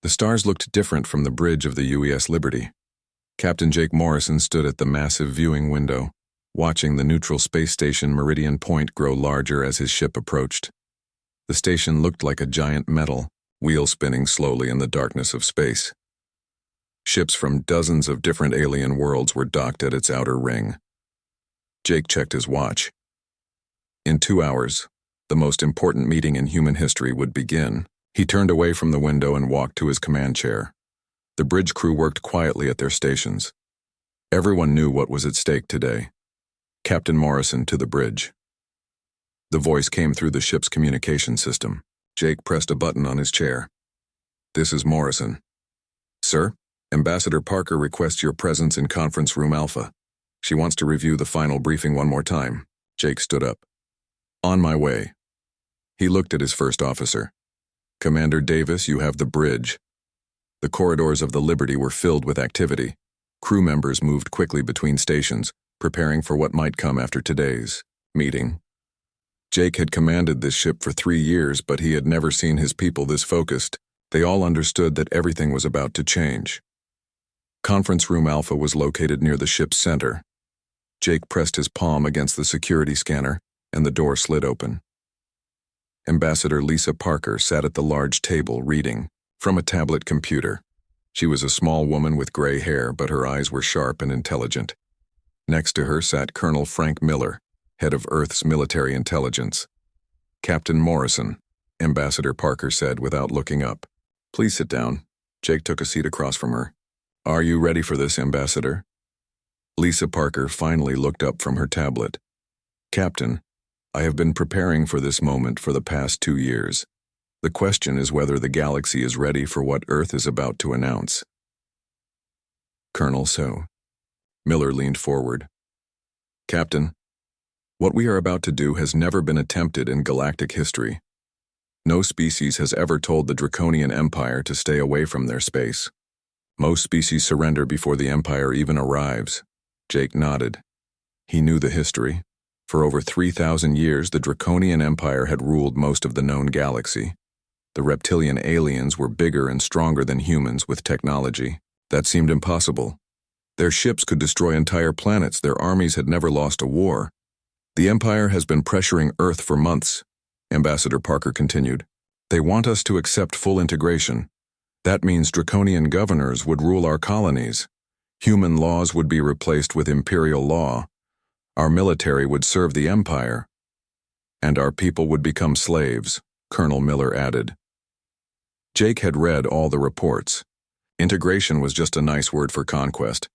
The stars looked different from the bridge of the UES Liberty. Captain Jake Morrison stood at the massive viewing window, watching the neutral space station Meridian Point grow larger as his ship approached. The station looked like a giant metal, wheel spinning slowly in the darkness of space. Ships from dozens of different alien worlds were docked at its outer ring. Jake checked his watch. In 2 hours, the most important meeting in human history would begin. He turned away from the window and walked to his command chair. The bridge crew worked quietly at their stations. Everyone knew what was at stake today. Captain Morrison to the bridge. The voice came through the ship's communication system. Jake pressed a button on his chair. "This is Morrison." "Sir, Ambassador Parker requests your presence in Conference Room Alpha. She wants to review the final briefing one more time." Jake stood up. "On my way." He looked at his first officer. "Commander Davis, you have the bridge." The corridors of the Liberty were filled with activity. Crew members moved quickly between stations, preparing for what might come after today's meeting. Jake had commanded this ship for 3 years, but he had never seen his people this focused. They all understood that everything was about to change. Conference Room Alpha was located near the ship's center. Jake pressed his palm against the security scanner, and the door slid open. Ambassador Lisa Parker sat at the large table reading from a tablet computer. She was a small woman with gray hair, but her eyes were sharp and intelligent. Next to her sat Colonel Frank Miller, head of Earth's military intelligence. "Captain Morrison," Ambassador Parker said without looking up. "Please sit down." Jake took a seat across from her. "Are you ready for this, Ambassador?" Lisa Parker finally looked up from her tablet. "Captain, I have been preparing for this moment for the past 2 years. The question is whether the galaxy is ready for what Earth is about to announce." "Colonel So." Miller leaned forward. "Captain, what we are about to do has never been attempted in galactic history. No species has ever told the Draconian Empire to stay away from their space. Most species surrender before the Empire even arrives." Jake nodded. He knew the history. For over 3,000 years, the Draconian Empire had ruled most of the known galaxy. The reptilian aliens were bigger and stronger than humans with technology. That seemed impossible. Their ships could destroy entire planets. Their armies had never lost a war. "The Empire has been pressuring Earth for months," Ambassador Parker continued. "They want us to accept full integration. That means draconian governors would rule our colonies. Human laws would be replaced with imperial law. Our military would serve the Empire. And our people would become slaves," Colonel Miller added. Jake had read all the reports. Integration was just a nice word for conquest.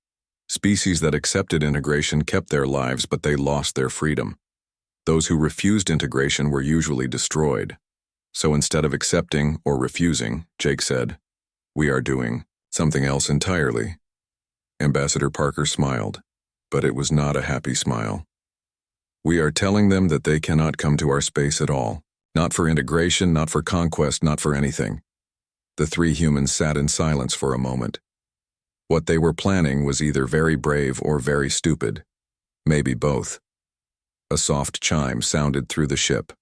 Species that accepted integration kept their lives, but they lost their freedom. Those who refused integration were usually destroyed. So instead of accepting or refusing, Jake said, "We are doing something else entirely." Ambassador Parker smiled, but it was not a happy smile. "We are telling them that they cannot come to our space at all. Not for integration, not for conquest, not for anything." The 3 humans sat in silence for a moment. What they were planning was either very brave or very stupid. Maybe both. A soft chime sounded through the ship.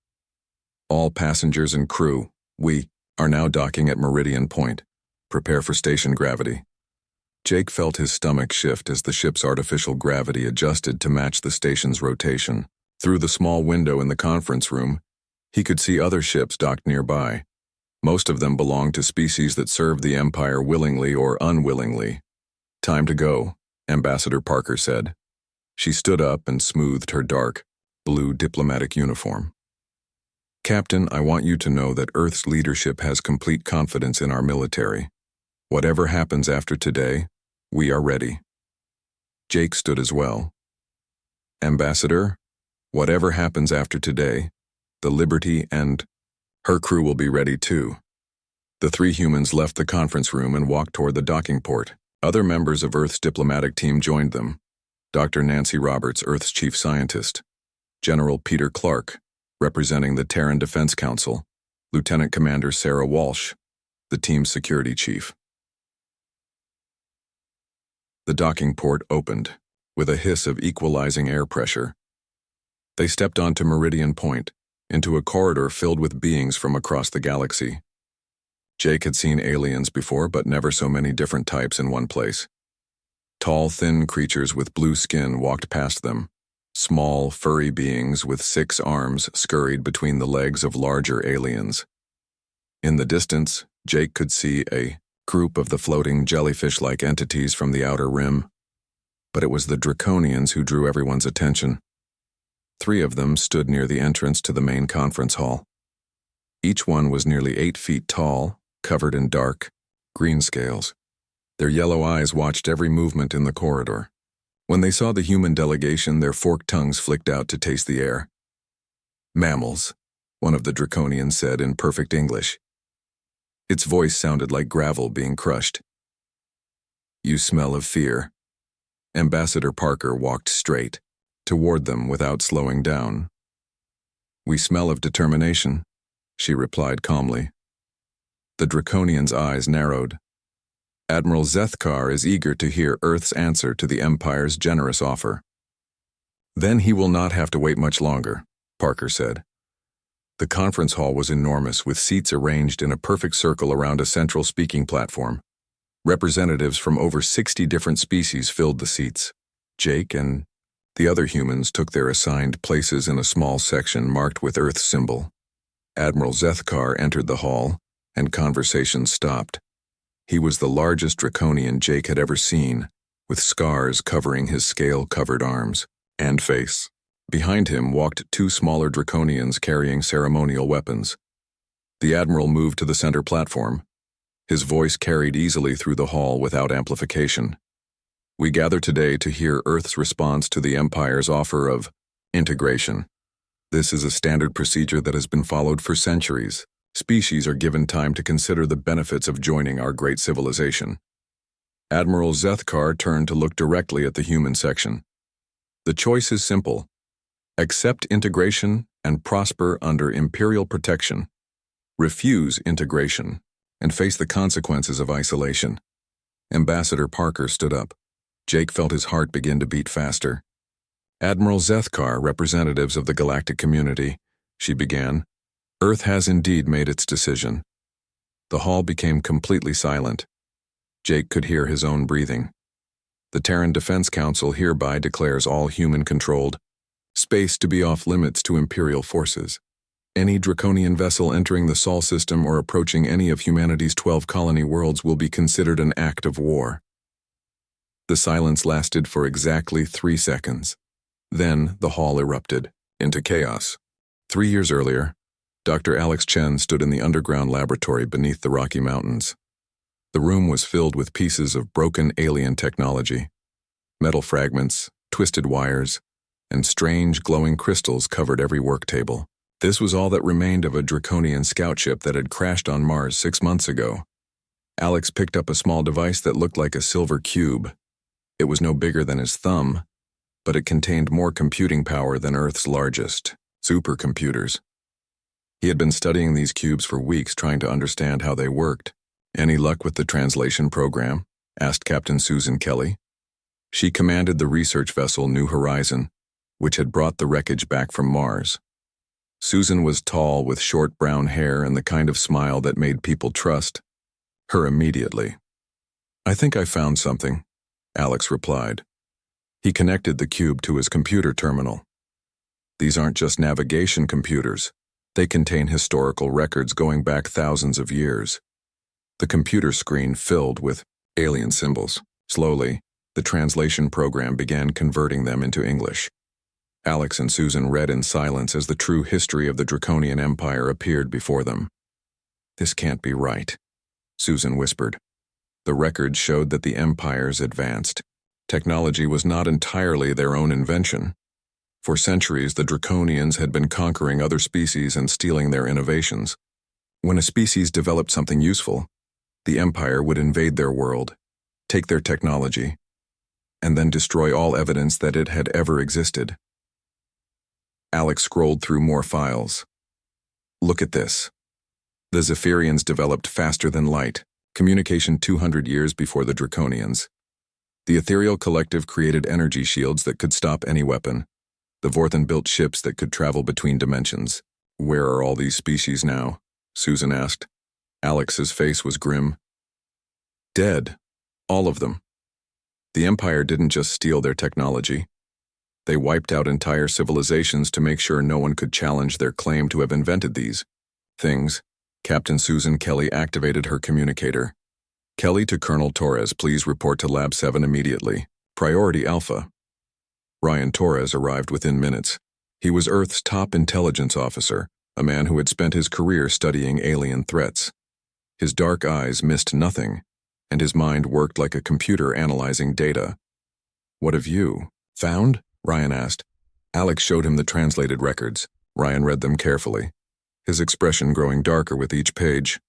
"All passengers and crew, we are now docking at Meridian Point. Prepare for station gravity." Jake felt his stomach shift as the ship's artificial gravity adjusted to match the station's rotation. Through the small window in the conference room, he could see other ships docked nearby. Most of them belonged to species that served the Empire willingly or unwillingly. "Time to go," Ambassador Parker said. She stood up and smoothed her dark, blue diplomatic uniform. "Captain, I want you to know that Earth's leadership has complete confidence in our military. Whatever happens after today, we are ready." Jake stood as well. "Ambassador, whatever happens after today, the Liberty and her crew will be ready too." The 3 humans left the conference room and walked toward the docking port. Other members of Earth's diplomatic team joined them. Dr. Nancy Roberts, Earth's chief scientist. General Peter Clark, representing the Terran Defense Council. Lieutenant Commander Sarah Walsh, the team's security chief. The docking port opened, with a hiss of equalizing air pressure. They stepped onto Meridian Point, into a corridor filled with beings from across the galaxy. Jake had seen aliens before, but never so many different types in one place. Tall, thin creatures with blue skin walked past them. Small, furry beings with 6 arms scurried between the legs of larger aliens. In the distance, Jake could see a group of the floating jellyfish-like entities from the outer rim. But it was the Draconians who drew everyone's attention. 3 of them stood near the entrance to the main conference hall. Each one was nearly 8 feet tall, covered in dark, green scales. Their yellow eyes watched every movement in the corridor. When they saw the human delegation, their forked tongues flicked out to taste the air. "Mammals," one of the Draconians said in perfect English. Its voice sounded like gravel being crushed. "You smell of fear." Ambassador Parker walked straight toward them without slowing down. "We smell of determination," she replied calmly. The Draconian's eyes narrowed. "Admiral Zethkar is eager to hear Earth's answer to the Empire's generous offer." "Then he will not have to wait much longer," Parker said. The conference hall was enormous, with seats arranged in a perfect circle around a central speaking platform. Representatives from over 60 different species filled the seats. Jake and the other humans took their assigned places in a small section marked with Earth's symbol. Admiral Zethkar entered the hall, and conversation stopped. He was the largest Draconian Jake had ever seen, with scars covering his scale-covered arms and face. Behind him walked 2 smaller Draconians carrying ceremonial weapons. The Admiral moved to the center platform. His voice carried easily through the hall without amplification. "We gather today to hear Earth's response to the Empire's offer of integration. This is a standard procedure that has been followed for centuries. Species are given time to consider the benefits of joining our great civilization." Admiral Zethkar turned to look directly at the human section. "The choice is simple. Accept integration and prosper under Imperial protection. Refuse integration and face the consequences of isolation." Ambassador Parker stood up. Jake felt his heart begin to beat faster. "Admiral Zethkar, representatives of the galactic community," she began, "Earth has indeed made its decision." The hall became completely silent. Jake could hear his own breathing. "The Terran Defense Council hereby declares all human-controlled space to be off limits to Imperial forces. Any Draconian vessel entering the Sol system or approaching any of humanity's 12 colony worlds will be considered an act of war." The silence lasted for exactly 3 seconds. Then the hall erupted into chaos. 3 years earlier, Dr. Alex Chen stood in the underground laboratory beneath the Rocky Mountains. The room was filled with pieces of broken alien technology. Metal fragments, twisted wires, and strange glowing crystals covered every work table. This was all that remained of a Draconian scout ship that had crashed on Mars 6 months ago. Alex picked up a small device that looked like a silver cube. It was no bigger than his thumb, but it contained more computing power than Earth's largest supercomputers. He had been studying these cubes for weeks, trying to understand how they worked. "Any luck with the translation program?" asked Captain Susan Kelly. She commanded the research vessel New Horizon, which had brought the wreckage back from Mars. Susan was tall, with short brown hair and the kind of smile that made people trust her immediately. "I think I found something," Alex replied. He connected the cube to his computer terminal. "These aren't just navigation computers. They contain historical records going back thousands of years." The computer screen filled with alien symbols. Slowly, the translation program began converting them into English. Alex and Susan read in silence as the true history of the Draconian Empire appeared before them. "This can't be right," Susan whispered. The records showed that the Empire's advanced technology was not entirely their own invention. For centuries, the Draconians had been conquering other species and stealing their innovations. When a species developed something useful, the Empire would invade their world, take their technology, and then destroy all evidence that it had ever existed. Alex scrolled through more files. "Look at this. The Zephyrians developed faster than light, communication 200 years before the Draconians. The Ethereal Collective created energy shields that could stop any weapon. The Vorthan built ships that could travel between dimensions." "Where are all these species now?" Susan asked. Alex's face was grim. Dead. All of them. The Empire didn't just steal their technology. They wiped out entire civilizations to make sure no one could challenge their claim to have invented these things. Captain Susan Kelly activated her communicator. Kelly to Colonel Torres, please report to Lab 7 immediately. Priority Alpha. Ryan Torres arrived within minutes. He was Earth's top intelligence officer, a man who had spent his career studying alien threats. His dark eyes missed nothing, and his mind worked like a computer analyzing data. What have you found? Ryan asked. Alex showed him the translated records. Ryan read them carefully, his expression growing darker with each page.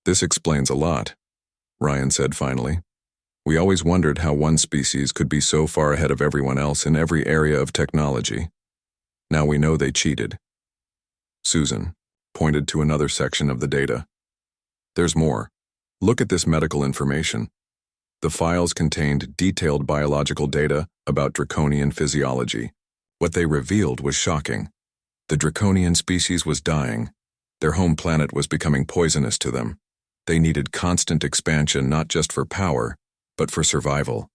This explains a lot, Ryan said finally. We always wondered how one species could be so far ahead of everyone else in every area of technology. Now we know they cheated. Susan pointed to another section of the data. There's more. Look at this medical information. The files contained detailed biological data about draconian physiology. What they revealed was shocking. The draconian species was dying. Their home planet was becoming poisonous to them. They needed constant expansion not just for power, but for survival.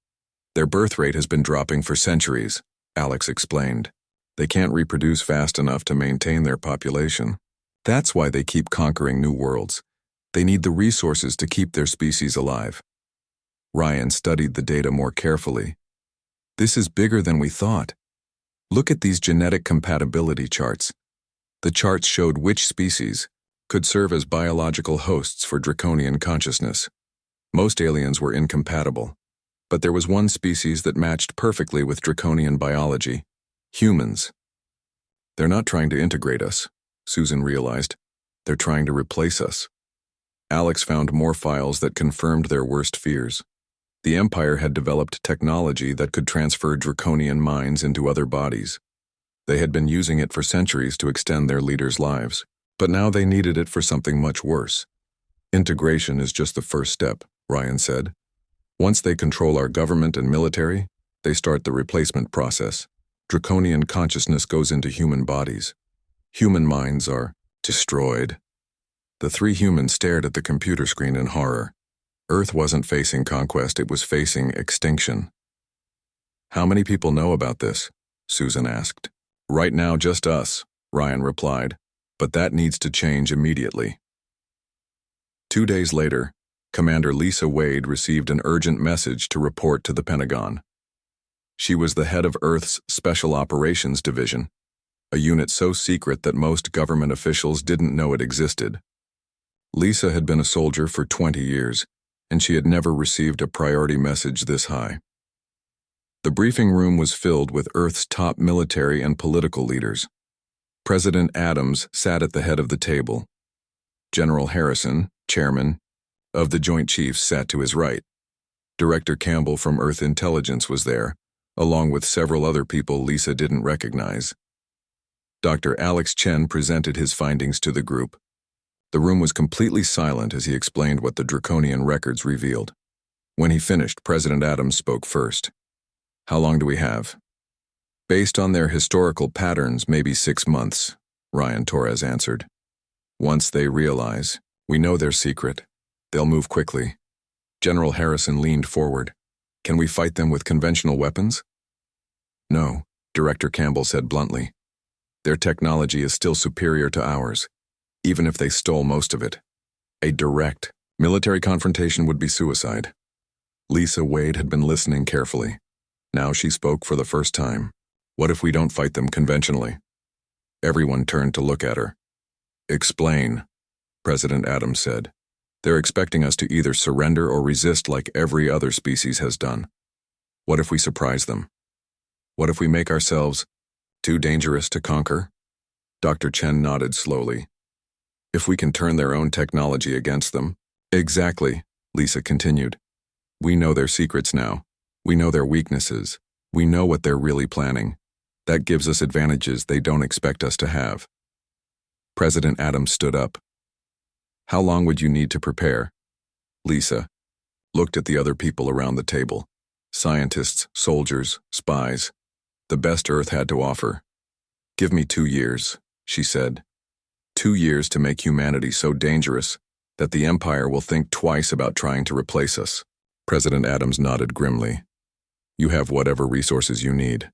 Their birth rate has been dropping for centuries, Alex explained. They can't reproduce fast enough to maintain their population. That's why they keep conquering new worlds. They need the resources to keep their species alive. Ryan studied the data more carefully. This is bigger than we thought. Look at these genetic compatibility charts. The charts showed which species could serve as biological hosts for draconian consciousness. Most aliens were incompatible, but there was one species that matched perfectly with draconian biology: humans. They're not trying to integrate us, Susan realized. They're trying to replace us. Alex found more files that confirmed their worst fears. The Empire had developed technology that could transfer draconian minds into other bodies. They had been using it for centuries to extend their leaders' lives, but now they needed it for something much worse. Integration is just the first step, Ryan said. Once they control our government and military, they start the replacement process. Draconian consciousness goes into human bodies. Human minds are destroyed. The three humans stared at the computer screen in horror. Earth wasn't facing conquest, it was facing extinction. How many people know about this? Susan asked. Right now, just us, Ryan replied, but that needs to change immediately. 2 days later, Commander Lisa Wade received an urgent message to report to the Pentagon. She was the head of Earth's Special Operations Division, a unit so secret that most government officials didn't know it existed. Lisa had been a soldier for 20 years, and she had never received a priority message this high. The briefing room was filled with Earth's top military and political leaders. President Adams sat at the head of the table. General Harrison, chairman of the Joint Chiefs, sat to his right. Director Campbell from Earth Intelligence was there, along with several other people Lisa didn't recognize. Dr. Alex Chen presented his findings to the group. The room was completely silent as he explained what the draconian records revealed. When he finished, President Adams spoke first. How long do we have? Based on their historical patterns, maybe 6 months, Ryan Torres answered. Once they realize, we know their secret, they'll move quickly. General Harrison leaned forward. Can we fight them with conventional weapons? No, Director Campbell said bluntly. Their technology is still superior to ours, even if they stole most of it. A direct military confrontation would be suicide. Lisa Wade had been listening carefully. Now she spoke for the first time. What if we don't fight them conventionally? Everyone turned to look at her. Explain, President Adams said. They're expecting us to either surrender or resist like every other species has done. What if we surprise them? What if we make ourselves too dangerous to conquer? Dr. Chen nodded slowly. If we can turn their own technology against them. Exactly, Lisa continued. We know their secrets now. We know their weaknesses. We know what they're really planning. That gives us advantages they don't expect us to have. President Adams stood up. How long would you need to prepare? Lisa looked at the other people around the table. Scientists, soldiers, spies. The best Earth had to offer. Give me 2 years, she said. 2 years to make humanity so dangerous that the Empire will think twice about trying to replace us. President Adams nodded grimly. You have whatever resources you need,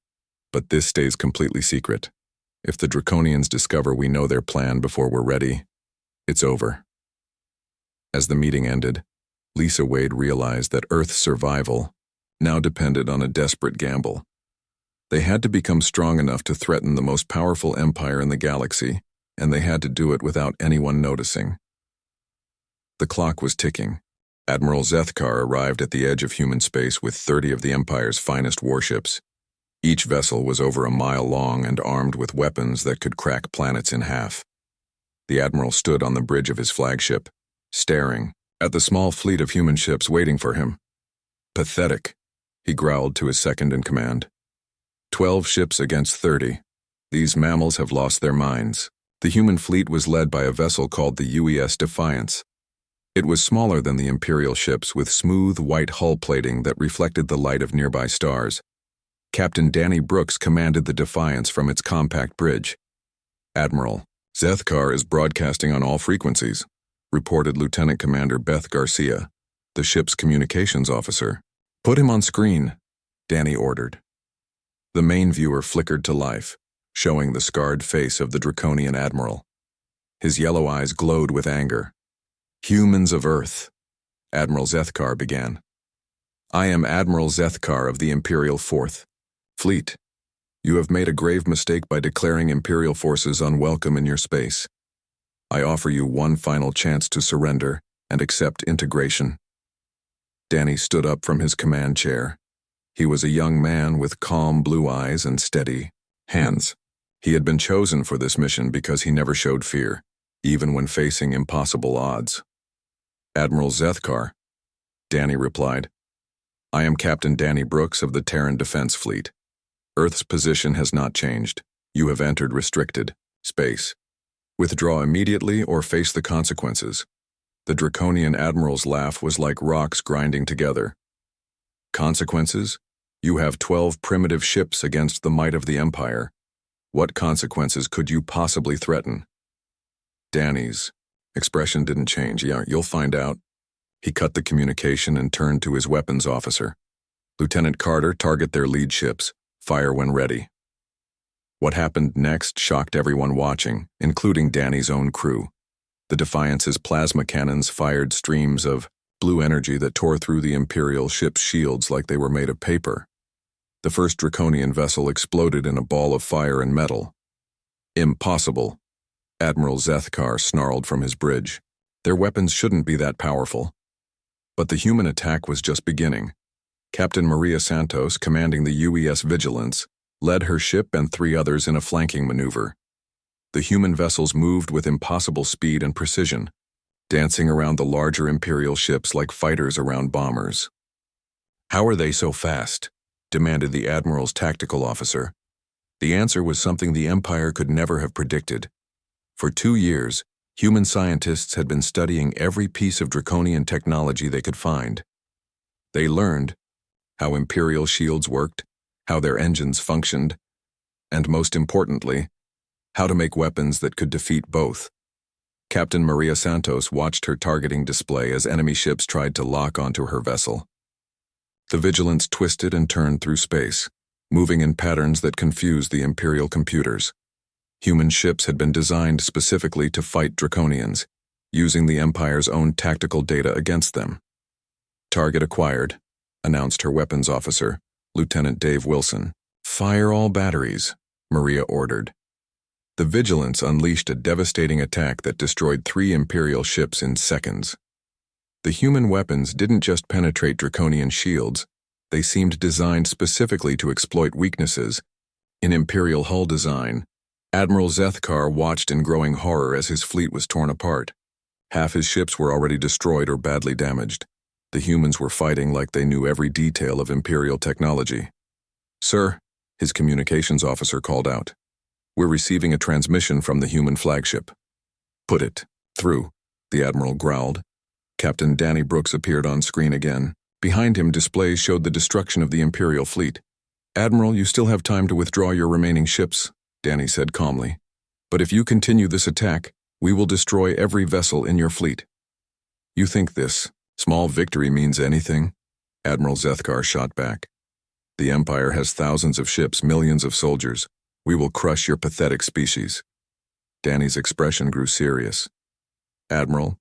but this stays completely secret. If the Draconians discover we know their plan before we're ready, it's over. As the meeting ended, Lisa Wade realized that Earth's survival now depended on a desperate gamble. They had to become strong enough to threaten the most powerful empire in the galaxy, and they had to do it without anyone noticing. The clock was ticking. Admiral Zethkar arrived at the edge of human space with 30 of the Empire's finest warships. Each vessel was over a mile long and armed with weapons that could crack planets in half. The Admiral stood on the bridge of his flagship, staring at the small fleet of human ships waiting for him. Pathetic, he growled to his second-in-command. 12 ships against 30. These mammals have lost their minds. The human fleet was led by a vessel called the UES Defiance. It was smaller than the Imperial ships with smooth white hull plating that reflected the light of nearby stars. Captain Danny Brooks commanded the Defiance from its compact bridge. Admiral, Zethkar is broadcasting on all frequencies, reported Lieutenant Commander Beth Garcia, the ship's communications officer. Put him on screen, Danny ordered. The main viewer flickered to life, showing the scarred face of the Draconian Admiral. His yellow eyes glowed with anger. Humans of Earth, Admiral Zethkar began. I am Admiral Zethkar of the Imperial Fourth Fleet. You have made a grave mistake by declaring Imperial forces unwelcome in your space. I offer you one final chance to surrender and accept integration. Danny stood up from his command chair. He was a young man with calm blue eyes and steady hands. He had been chosen for this mission because he never showed fear, even when facing impossible odds. Admiral Zethkar, Danny replied. I am Captain Danny Brooks of the Terran Defense Fleet. Earth's position has not changed. You have entered restricted space. Withdraw immediately or face the consequences. The Draconian Admiral's laugh was like rocks grinding together. Consequences? You have 12 primitive ships against the might of the Empire. What consequences could you possibly threaten? Danny's expression didn't change. Yeah, you'll find out. He cut the communication and turned to his weapons officer. Lieutenant Carter, target their lead ships. Fire when ready. What happened next shocked everyone watching, including Danny's own crew. The Defiance's plasma cannons fired streams of blue energy that tore through the Imperial ship's shields like they were made of paper. The first Draconian vessel exploded in a ball of fire and metal. Impossible, Admiral Zethkar snarled from his bridge. Their weapons shouldn't be that powerful. But the human attack was just beginning. Captain Maria Santos, commanding the UES Vigilance, led her ship and 3 others in a flanking maneuver. The human vessels moved with impossible speed and precision, dancing around the larger Imperial ships like fighters around bombers. How are they so fast? Demanded the Admiral's tactical officer. The answer was something the Empire could never have predicted. For 2 years, human scientists had been studying every piece of Draconian technology they could find. They learned how Imperial shields worked, how their engines functioned, and most importantly, how to make weapons that could defeat both. Captain Maria Santos watched her targeting display as enemy ships tried to lock onto her vessel. The Vigilance twisted and turned through space, moving in patterns that confused the Imperial computers. Human ships had been designed specifically to fight Draconians, using the Empire's own tactical data against them. Target acquired, announced her weapons officer, Lieutenant Dave Wilson. Fire all batteries, Maria ordered. The Vigilance unleashed a devastating attack that destroyed 3 Imperial ships in seconds. The human weapons didn't just penetrate Draconian shields, they seemed designed specifically to exploit weaknesses in Imperial hull design. Admiral Zethkar watched in growing horror as his fleet was torn apart. Half his ships were already destroyed or badly damaged. The humans were fighting like they knew every detail of Imperial technology. Sir, his communications officer called out. We're receiving a transmission from the human flagship. Put it through, the Admiral growled. Captain Danny Brooks appeared on screen again. Behind him, displays showed the destruction of the Imperial fleet. Admiral, you still have time to withdraw your remaining ships, Danny said calmly. But if you continue this attack, we will destroy every vessel in your fleet. You think this small victory means anything? Admiral Zethkar shot back. The Empire has thousands of ships, millions of soldiers. We will crush your pathetic species. Danny's expression grew serious. Admiral,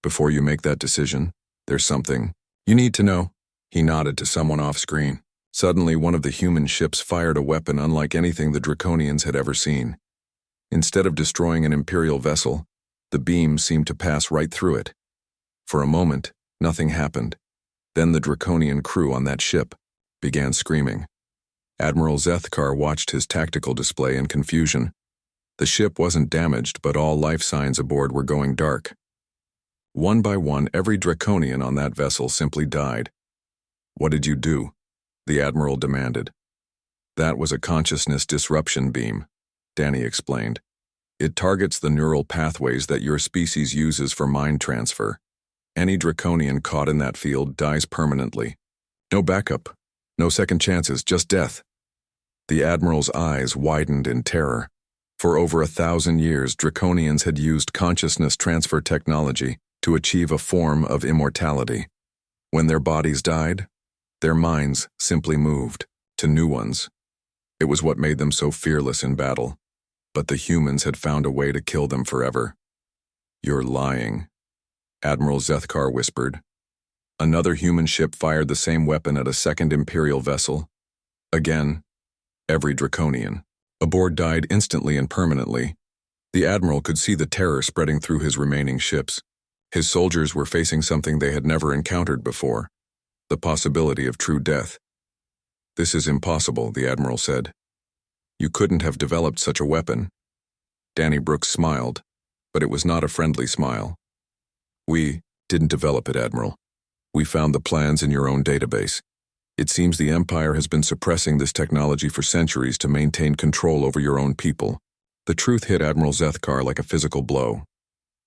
before you make that decision, there's something you need to know. He nodded to someone off-screen. Suddenly, one of the human ships fired a weapon unlike anything the Draconians had ever seen. Instead of destroying an Imperial vessel, the beam seemed to pass right through it. For a moment, nothing happened. Then the Draconian crew on that ship began screaming. Admiral Zethkar watched his tactical display in confusion. The ship wasn't damaged, but all life signs aboard were going dark. One by one, every Draconian on that vessel simply died. What did you do? The Admiral demanded. That was a consciousness disruption beam, Danny explained. It targets the neural pathways that your species uses for mind transfer. Any Draconian caught in that field dies permanently. No backup, no second chances, just death. The Admiral's eyes widened in terror. For over 1,000 years, Draconians had used consciousness transfer technology to achieve a form of immortality. When their bodies died, their minds simply moved to new ones. It was what made them so fearless in battle. But the humans had found a way to kill them forever. You're lying, Admiral Zethkar whispered. Another human ship fired the same weapon at a second Imperial vessel. Again, every Draconian aboard died instantly and permanently. The Admiral could see the terror spreading through his remaining ships. His soldiers were facing something they had never encountered before, the possibility of true death. This is impossible, the Admiral said. You couldn't have developed such a weapon. Danny Brooks smiled, but it was not a friendly smile. We didn't develop it, Admiral. We found the plans in your own database. It seems the Empire has been suppressing this technology for centuries to maintain control over your own people. The truth hit Admiral Zethkar like a physical blow.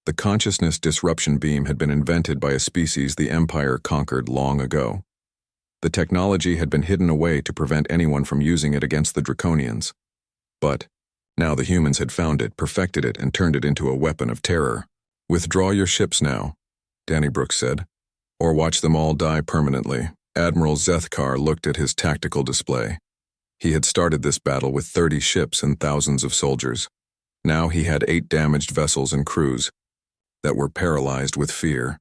The consciousness disruption beam had been invented by a species the Empire conquered long ago. The technology had been hidden away to prevent anyone from using it against the Draconians. But now the humans had found it, perfected it, and turned it into a weapon of terror. Withdraw your ships now, Danny Brooks said, or watch them all die permanently. Admiral Zethkar looked at his tactical display. He had started this battle with 30 ships and thousands of soldiers. Now he had 8 damaged vessels and crews that were paralyzed with fear.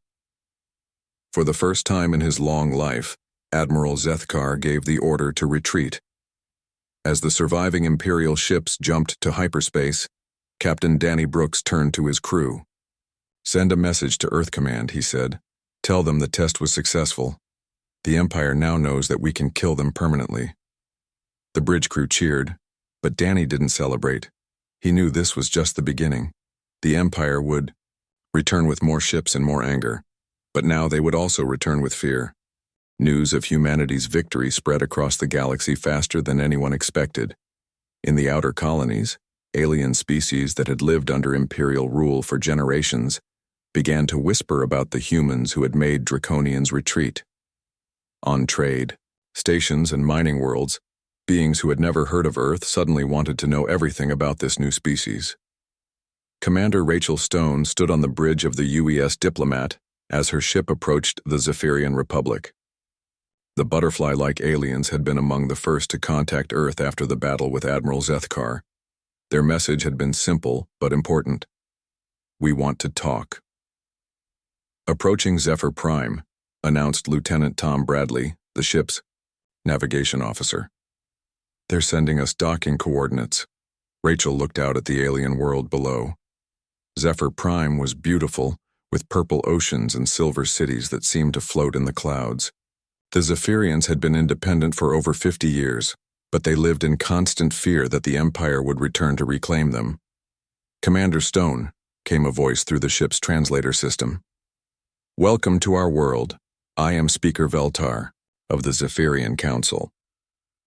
For the first time in his long life, Admiral Zethkar gave the order to retreat. As the surviving Imperial ships jumped to hyperspace, Captain Danny Brooks turned to his crew. Send a message to Earth Command, he said. Tell them the test was successful. The Empire now knows that we can kill them permanently. The bridge crew cheered, but Danny didn't celebrate. He knew this was just the beginning. The Empire would return with more ships and more anger, but now they would also return with fear. News of humanity's victory spread across the galaxy faster than anyone expected. In the outer colonies, alien species that had lived under Imperial rule for generations began to whisper about the humans who had made Draconians retreat. On trade, stations, and mining worlds, beings who had never heard of Earth suddenly wanted to know everything about this new species. Commander Rachel Stone stood on the bridge of the UES Diplomat as her ship approached the Zephyrian Republic. The butterfly-like aliens had been among the first to contact Earth after the battle with Admiral Zethkar. Their message had been simple but important. We want to talk. Approaching Zephyr Prime, announced Lieutenant Tom Bradley, the ship's navigation officer. They're sending us docking coordinates. Rachel looked out at the alien world below. Zephyr Prime was beautiful, with purple oceans and silver cities that seemed to float in the clouds. The Zephyrians had been independent for over 50 years, but they lived in constant fear that the Empire would return to reclaim them. Commander Stone, came a voice through the ship's translator system. Welcome to our world. I am Speaker Veltar, of the Zephyrian Council.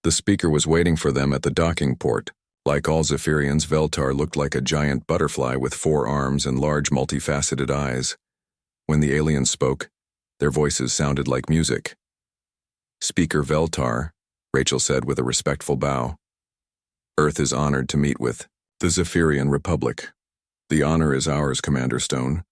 The speaker was waiting for them at the docking port. Like all Zephyrians, Veltar looked like a giant butterfly with 4 arms and large multifaceted eyes. When the aliens spoke, their voices sounded like music. Speaker Veltar, Rachel said with a respectful bow. Earth is honored to meet with the Zephyrian Republic. The honor is ours, Commander Stone.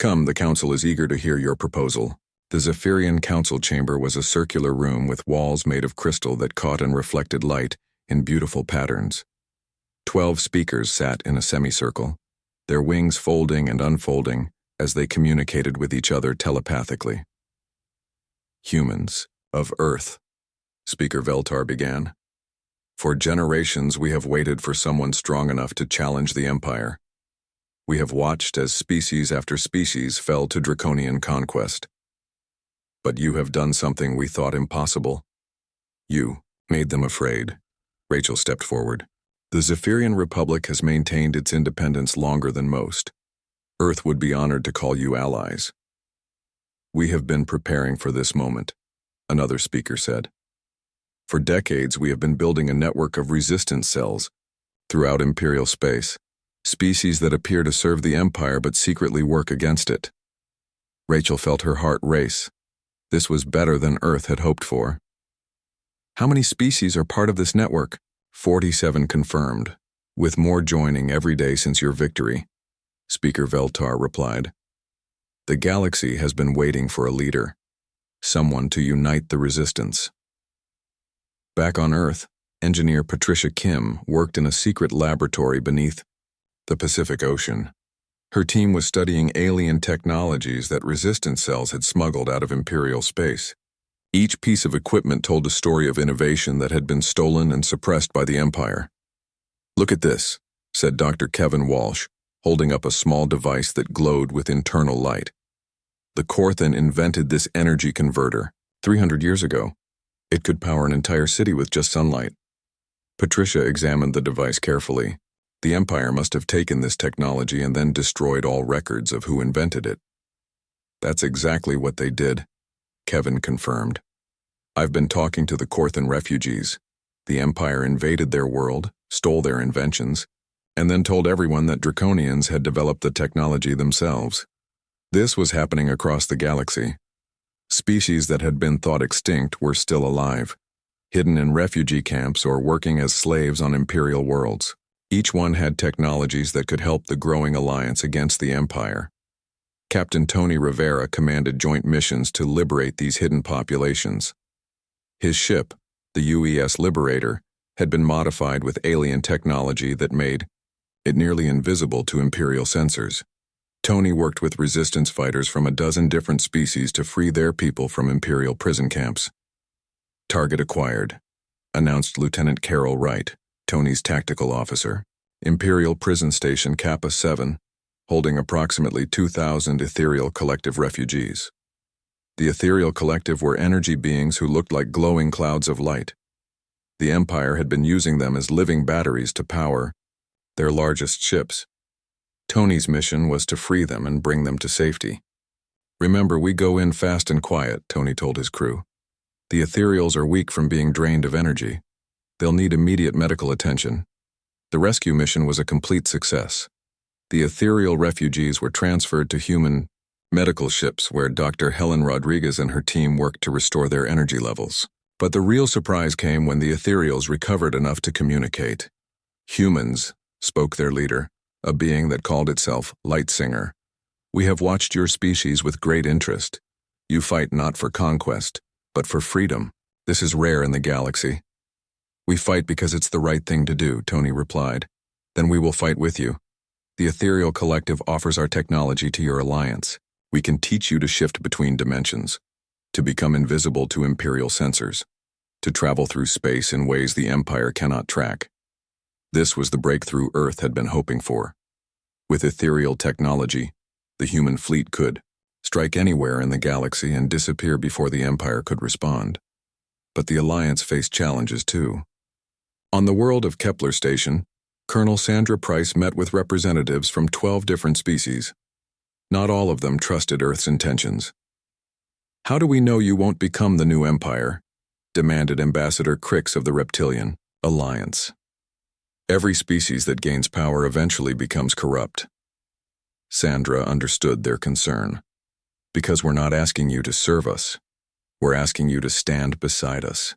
Come, the council is eager to hear your proposal. The Zephyrian council chamber was a circular room with walls made of crystal that caught and reflected light in beautiful patterns. 12 speakers sat in a semicircle, their wings folding and unfolding as they communicated with each other telepathically. Humans of Earth, Speaker Veltar began. For generations we have waited for someone strong enough to challenge the Empire. We have watched as species after species fell to draconian conquest. But you have done something we thought impossible. You made them afraid. Rachel stepped forward. The Zephyrian Republic has maintained its independence longer than most. Earth would be honored to call you allies. We have been preparing for this moment, another speaker said. For decades we have been building a network of resistance cells throughout Imperial space, species that appear to serve the Empire but secretly work against it. Rachel felt her heart race. This was better than Earth had hoped for. How many species are part of this network? 47 confirmed, with more joining every day since your victory, Speaker Veltar replied. The galaxy has been waiting for a leader, someone to unite the resistance. Back on Earth, engineer Patricia Kim worked in a secret laboratory beneath the Pacific Ocean. Her team was studying alien technologies that resistance cells had smuggled out of Imperial space. Each piece of equipment told a story of innovation that had been stolen and suppressed by the Empire. Look at this, said Dr. Kevin Walsh, holding up a small device that glowed with internal light. The Corthan invented this energy converter 300 years ago. It could power an entire city with just sunlight. Patricia examined the device carefully. The Empire must have taken this technology and then destroyed all records of who invented it. That's exactly what they did, Kevin confirmed. I've been talking to the Corthan refugees. The Empire invaded their world, stole their inventions, and then told everyone that Draconians had developed the technology themselves. This was happening across the galaxy. Species that had been thought extinct were still alive, hidden in refugee camps or working as slaves on Imperial worlds. Each one had technologies that could help the growing alliance against the Empire. Captain Tony Rivera commanded joint missions to liberate these hidden populations. His ship, the UES Liberator, had been modified with alien technology that made it nearly invisible to Imperial sensors. Tony worked with resistance fighters from a dozen different species to free their people from Imperial prison camps. Target acquired, announced Lieutenant Carol Wright, Tony's tactical officer. Imperial Prison Station Kappa 7, holding approximately 2,000 ethereal collective refugees. The ethereal collective were energy beings who looked like glowing clouds of light. The Empire had been using them as living batteries to power their largest ships. Tony's mission was to free them and bring them to safety. Remember, we go in fast and quiet, Tony told his crew. The ethereals are weak from being drained of energy. They'll need immediate medical attention. The rescue mission was a complete success. The ethereal refugees were transferred to human medical ships where Dr. Helen Rodriguez and her team worked to restore their energy levels. But the real surprise came when the ethereals recovered enough to communicate. Humans, spoke their leader, a being that called itself Lightsinger. We have watched your species with great interest. You fight not for conquest, but for freedom. This is rare in the galaxy. We fight because it's the right thing to do, Tony replied. Then we will fight with you. The Ethereal Collective offers our technology to your alliance. We can teach you to shift between dimensions, to become invisible to Imperial sensors, to travel through space in ways the Empire cannot track. This was the breakthrough Earth had been hoping for. With ethereal technology, the human fleet could strike anywhere in the galaxy and disappear before the Empire could respond. But the Alliance faced challenges too. On the world of Kepler Station, Colonel Sandra Price met with representatives from 12 different species. Not all of them trusted Earth's intentions. How do we know you won't become the new Empire? Demanded Ambassador Crix of the Reptilian Alliance. Every species that gains power eventually becomes corrupt. Sandra understood their concern. Because we're not asking you to serve us. We're asking you to stand beside us.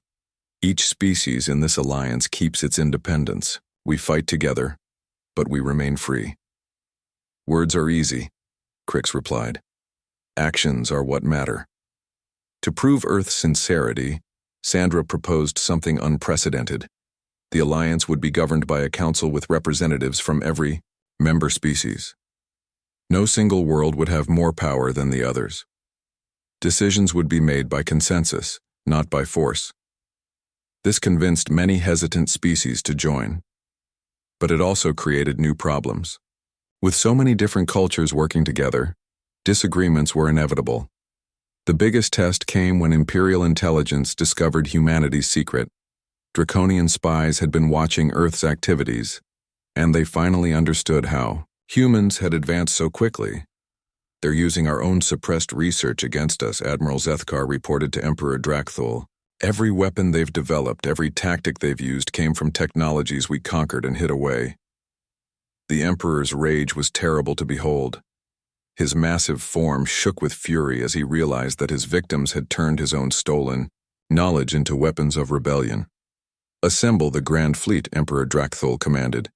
Each species in this alliance keeps its independence. We fight together, but we remain free. Words are easy, Crix replied. Actions are what matter. To prove Earth's sincerity, Sandra proposed something unprecedented. The alliance would be governed by a council with representatives from every member species. No single world would have more power than the others. Decisions would be made by consensus, not by force. This convinced many hesitant species to join. But it also created new problems. With so many different cultures working together, disagreements were inevitable. The biggest test came when Imperial intelligence discovered humanity's secret. Draconian spies had been watching Earth's activities, and they finally understood how humans had advanced so quickly. They're using our own suppressed research against us, Admiral Zethkar reported to Emperor Drakthul. Every weapon they've developed, every tactic they've used came from technologies we conquered and hid away. The Emperor's rage was terrible to behold. His massive form shook with fury as he realized that his victims had turned his own stolen knowledge into weapons of rebellion. Assemble the Grand Fleet, Emperor Drakthul commanded.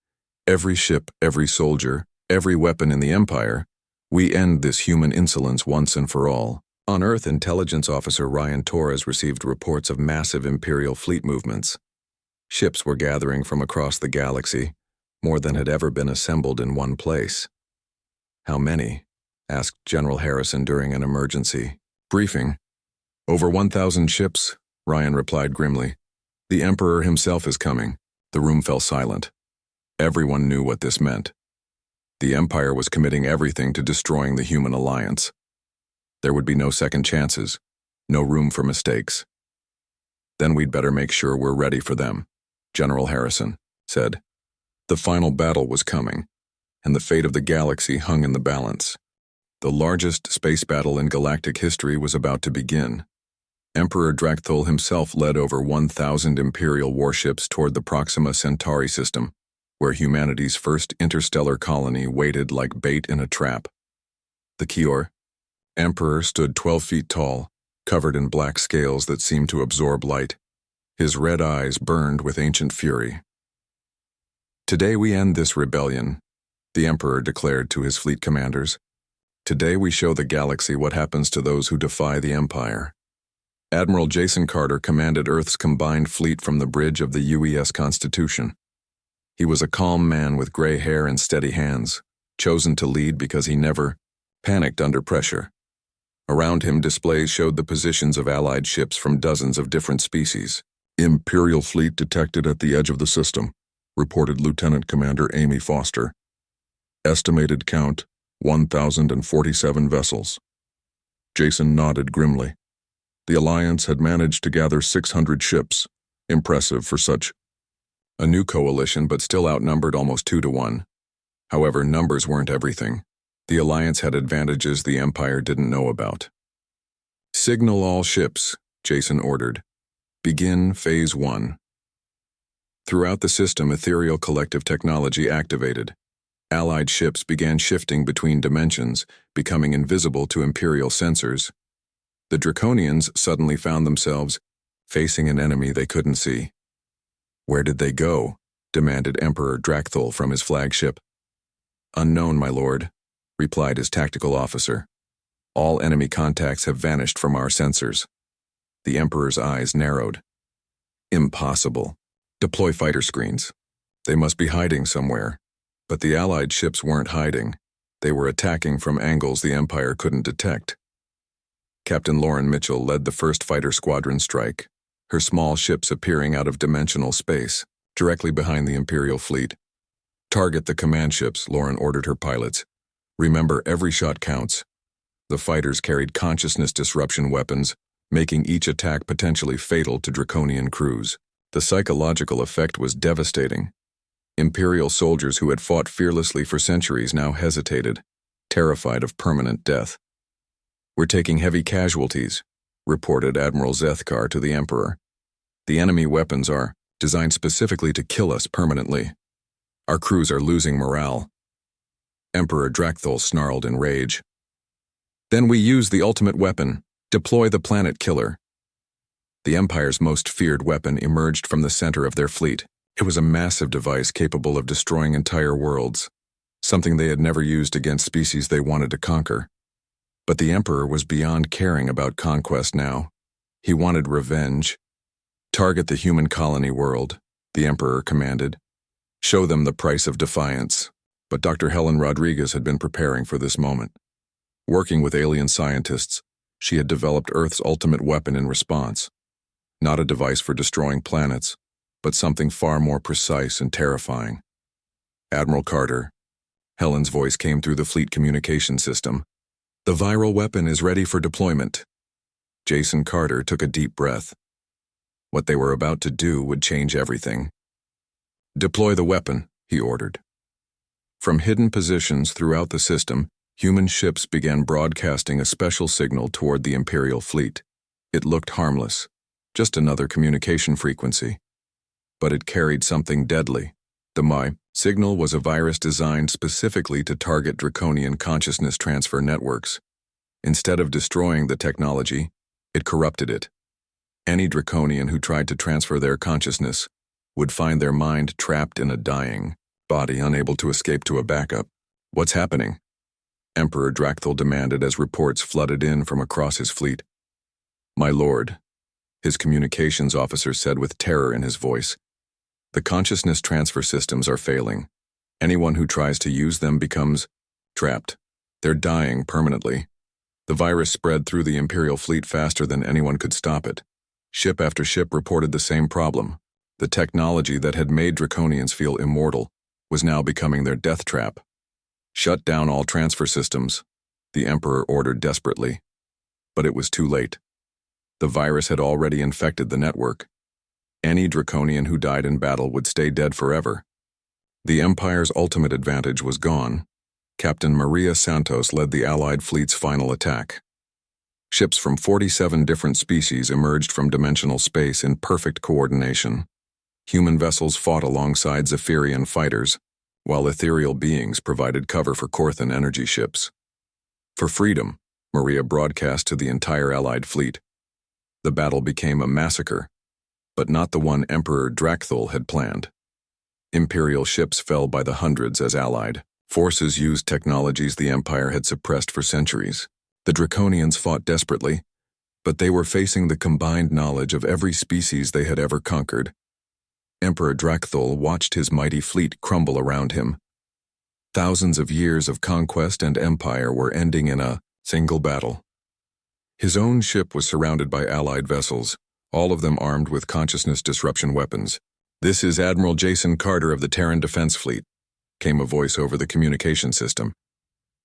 Every ship, every soldier, every weapon in the Empire. We end this human insolence once and for all. On Earth, Intelligence Officer Ryan Torres received reports of massive Imperial fleet movements. Ships were gathering from across the galaxy, more than had ever been assembled in one place. How many? Asked General Harrison during an emergency briefing. Over 1,000 ships, Ryan replied grimly. The Emperor himself is coming. The room fell silent. Everyone knew what this meant. The Empire was committing everything to destroying the human alliance. There would be no second chances, no room for mistakes. Then we'd better make sure we're ready for them, General Harrison said. The final battle was coming, and the fate of the galaxy hung in the balance. The largest space battle in galactic history was about to begin. Emperor Drakthul himself led over 1,000 Imperial warships toward the Proxima Centauri system, where humanity's first interstellar colony waited like bait in a trap. The Kior Emperor stood 12 feet tall, covered in black scales that seemed to absorb light. His red eyes burned with ancient fury. Today we end this rebellion, the Emperor declared to his fleet commanders. Today we show the galaxy what happens to those who defy the Empire. Admiral Jason Carter commanded Earth's combined fleet from the bridge of the UES Constitution. He was a calm man with gray hair and steady hands, chosen to lead because he never panicked under pressure. Around him, displays showed the positions of Allied ships from dozens of different species. Imperial fleet detected at the edge of the system, reported Lieutenant Commander Amy Foster. Estimated count, 1,047 vessels. Jason nodded grimly. The Alliance had managed to gather 600 ships, impressive for such a new coalition, but still outnumbered almost 2-1. However, numbers weren't everything. The Alliance had advantages the Empire didn't know about. Signal all ships, Jason ordered. Begin Phase 1. Throughout the system, ethereal collective technology activated. Allied ships began shifting between dimensions, becoming invisible to Imperial sensors. The Draconians suddenly found themselves facing an enemy they couldn't see. Where did they go? Demanded Emperor Drakthul from his flagship. Unknown, my lord, replied his tactical officer. All enemy contacts have vanished from our sensors. The Emperor's eyes narrowed. Impossible. Deploy fighter screens. They must be hiding somewhere. But the Allied ships weren't hiding. They were attacking from angles the Empire couldn't detect. Captain Lauren Mitchell led the first fighter squadron strike, her small ships appearing out of dimensional space, directly behind the Imperial fleet. Target the command ships, Lauren ordered her pilots. Remember, every shot counts. The fighters carried consciousness disruption weapons, making each attack potentially fatal to Draconian crews. The psychological effect was devastating. Imperial soldiers who had fought fearlessly for centuries now hesitated, terrified of permanent death. We're taking heavy casualties, reported Admiral Zethkar to the Emperor. The enemy weapons are designed specifically to kill us permanently. Our crews are losing morale. Emperor Drakthul snarled in rage. Then we use the ultimate weapon, deploy the planet killer. The Empire's most feared weapon emerged from the center of their fleet. It was a massive device capable of destroying entire worlds. something they had never used against species they wanted to conquer. But the Emperor was beyond caring about conquest now. He wanted revenge. "Target the human colony world," the Emperor commanded. "Show them the price of defiance." But Dr. Helen Rodriguez had been preparing for this moment. Working with alien scientists, she had developed Earth's ultimate weapon in response. Not a device for destroying planets, but something far more precise and terrifying. "Admiral Carter," Helen's voice came through the fleet communication system. "The viral weapon is ready for deployment." Jason Carter took a deep breath. What they were about to do would change everything. "Deploy the weapon," he ordered. From hidden positions throughout the system, human ships began broadcasting a special signal toward the Imperial fleet. It looked harmless, just another communication frequency. But it carried something deadly. The MI signal was a virus designed specifically to target draconian consciousness transfer networks. Instead of destroying the technology, it corrupted it. Any draconian who tried to transfer their consciousness would find their mind trapped in a dying body, unable to escape to a backup. "What's happening?" Emperor Drakthul demanded as reports flooded in from across his fleet. "My lord," his communications officer said with terror in his voice, "the consciousness transfer systems are failing. Anyone who tries to use them becomes trapped. They're dying permanently." The virus spread through the Imperial fleet faster than anyone could stop it. Ship after ship reported the same problem. The technology that had made draconians feel immortal was now becoming their death trap. "Shut down all transfer systems," the Emperor ordered desperately. But it was too late. The virus had already infected the network. Any draconian who died in battle would stay dead forever. The Empire's ultimate advantage was gone. Captain Maria Santos led the Allied fleet's final attack. Ships from 47 different species emerged from dimensional space in perfect coordination. Human vessels fought alongside Zephyrian fighters, while ethereal beings provided cover for Korthan energy ships. "For freedom," Maria broadcast to the entire Allied fleet. The battle became a massacre, but not the one Emperor Drakthul had planned. Imperial ships fell by the hundreds as Allied forces used technologies the Empire had suppressed for centuries. The Draconians fought desperately, but they were facing the combined knowledge of every species they had ever conquered. Emperor Drakthul watched his mighty fleet crumble around him. Thousands of years of conquest and empire were ending in a single battle. His own ship was surrounded by Allied vessels, all of them armed with consciousness disruption weapons. "This is Admiral Jason Carter of the Terran Defense Fleet," came a voice over the communication system.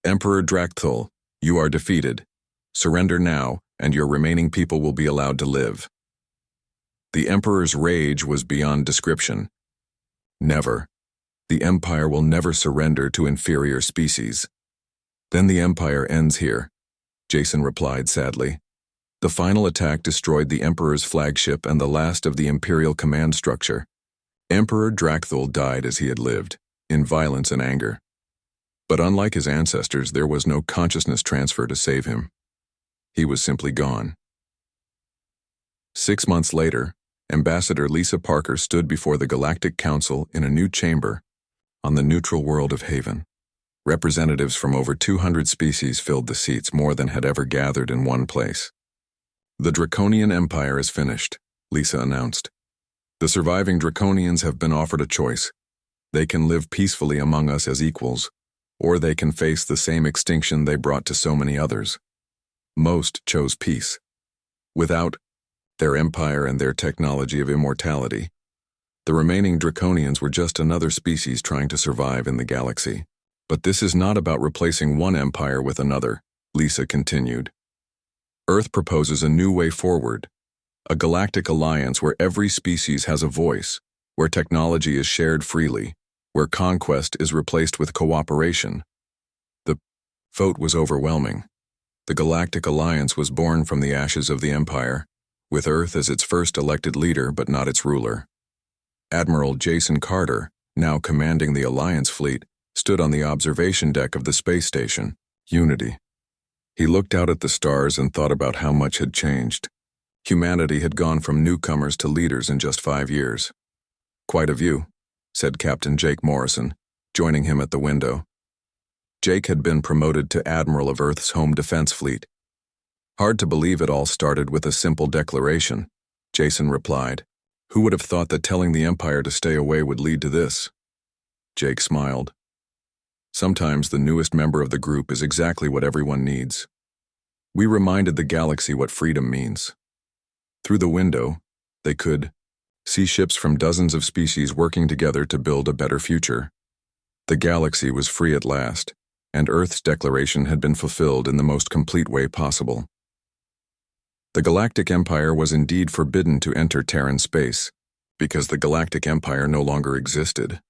"Emperor Drakthul, you are defeated. Surrender now, and your remaining people will be allowed to live." The Emperor's rage was beyond description. "Never. The Empire will never surrender to inferior species." "Then the Empire ends here," Jason replied sadly. The final attack destroyed the Emperor's flagship and the last of the Imperial command structure. Emperor Drakthul died as he had lived, in violence and anger. But unlike his ancestors, there was no consciousness transfer to save him. He was simply gone. 6 months later, Ambassador Lisa Parker stood before the Galactic Council in a new chamber on the neutral world of Haven. Representatives from over 200 species filled the seats, more than had ever gathered in one place. "The Draconian Empire is finished," Lisa announced. "The surviving Draconians have been offered a choice. They can live peacefully among us as equals, or they can face the same extinction they brought to so many others. Most chose peace. Without their empire and their technology of immortality, the remaining Draconians were just another species trying to survive in the galaxy. But this is not about replacing one empire with another," Lisa continued. "Earth proposes a new way forward, a galactic alliance where every species has a voice, where technology is shared freely, where conquest is replaced with cooperation." The vote was overwhelming. The Galactic Alliance was born from the ashes of the Empire, with Earth as its first elected leader but not its ruler. Admiral Jason Carter, now commanding the Alliance fleet, stood on the observation deck of the space station, Unity. He looked out at the stars and thought about how much had changed. Humanity had gone from newcomers to leaders in just 5 years. "Quite a view," said Captain Jake Morrison, joining him at the window. Jake had been promoted to Admiral of Earth's home defense fleet. Hard to believe it all started with a simple declaration, Jason replied. Who would have thought that telling the Empire to stay away would lead to this? Jake smiled. Sometimes the newest member of the group is exactly what everyone needs. We reminded the galaxy what freedom means. Through the window, they could see ships from dozens of species working together to build a better future. The galaxy was free at last, and Earth's declaration had been fulfilled in the most complete way possible. The Galactic Empire was indeed forbidden to enter Terran space, because the Galactic Empire no longer existed.